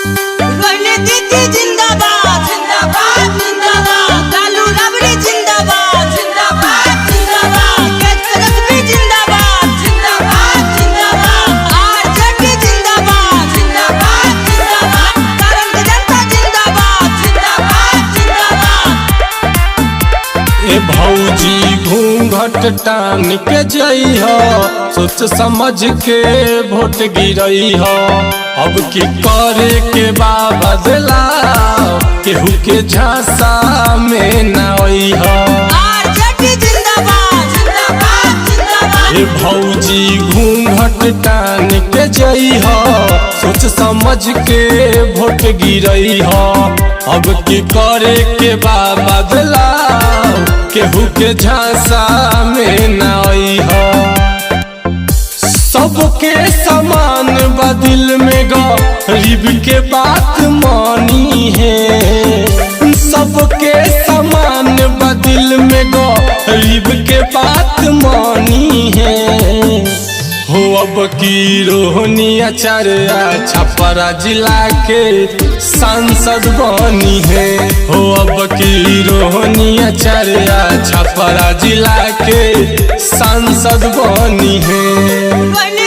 दीदी जिंदाबाद जिंदाबाद जिंदाबाद, लालू राबड़ी जिंदाबाद जिंदाबाद जिंदाबाद, केसरसबी जिंदाबाद जिंदाबाद जिंदाबाद, आरजेडी जिंदाबाद जिंदाबाद जिंदाबाद, कारण की जनता जिंदाबाद जिंदाबाद जिंदाबाद। ए भौजी घूंघट टान के जई हो, सोच समझ के वोट गिरई हो। अब की करे के बदलाव, केहू के झांसा में न आई हो। आरजेडी जिंदाबाद जिंदाबाद जिंदाबाद। ए भौजी घूंघट टान के जई हो, सोच समझ के वोट गिरई हो। अब की करे के बदलाव, केहू के झांसा में न आई हो। सबके समान बदिल में गरीब के बात मानी है। सबके समान बदिल में गरीब के बात मानी है। हो अब की रोहनी आचार्य छपरा जिला के सांसद बनी है। हो अब की रोहनी आचार्य छपरा जिला के सांसद बनी है।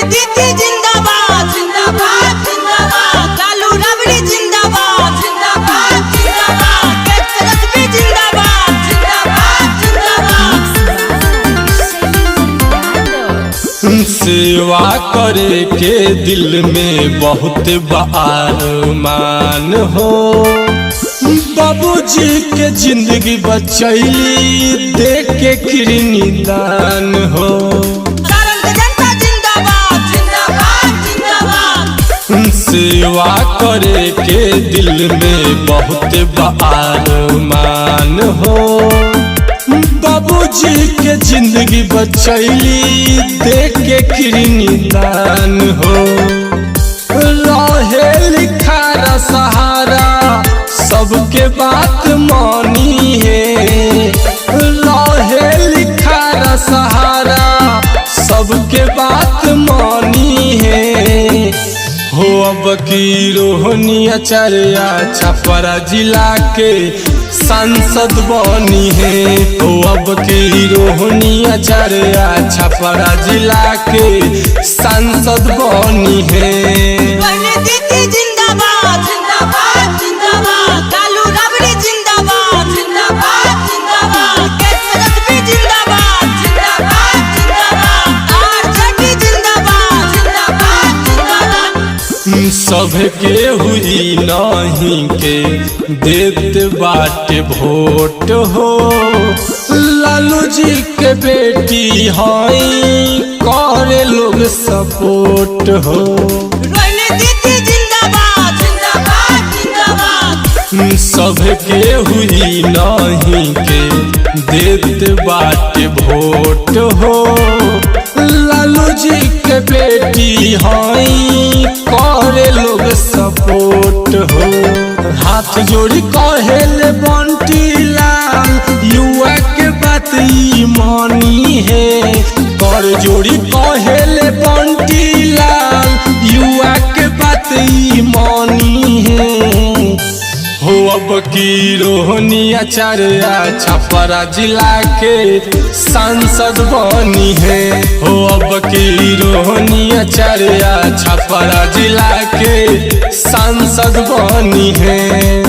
दीदी जिंदाबाद जिंदाबाद जिंदाबाद, लालू राबड़ी जिंदाबाद जिंदाबाद जिंदाबाद, केसरसबी जिंदाबाद जिंदाबाद जिंदाबाद। सेवा करे के दिल में बहुत अरमान हो। बाबूजी के जिंदगी बचैली, देख के किरनी दान हो। सेवा करे के दिल में बहुत अरमान हो। बाबूजी के जिंदगी बचैली, देख के किरनी दान हो। रहे लिखा सहारा, सबके बात मानी है। रहे लिखा सहारा, सबके बात मानी है। हो अब की रोहनी आचार्य छपरा जिला के सांसद बनी है। हो अब की रोहनी आचार्य छपरा जिला के सांसद बनी है। दीदी जिंदाबाद जिंदाबाद जिंदाबाद, लालू राबड़ी जिंदाबाद जिंदाबाद जिंदाबाद, केसरसबी जिंदाबाद जिंदाबाद जिंदाबाद, आरजेडी जिंदाबाद जिंदाबाद जिंदाबाद। सबके हुई नहीं के देत बाटे वोट हो। लालू जी के बेटी हई, करे लोग सपोर्ट हो। दीदी जिंदाबाद जिंदाबाद जिंदाबाद। सबके हुई नहीं के देत बाटे वोट हो। लालू जी के बेटी हई, करे लोग सपोर्ट हो। हाथ जोड़ी कहेले बंटी लाल, युवा के बात ई मानी है। कर जोड़ी कहेले बंटी लाल, युवा के बात ई मानी है। हो अब की रोहनी आचार्य छपरा जिला के सांसद बनी है। हो अब की रोहनी आचार्य छपरा जिला के सांसद बनी है।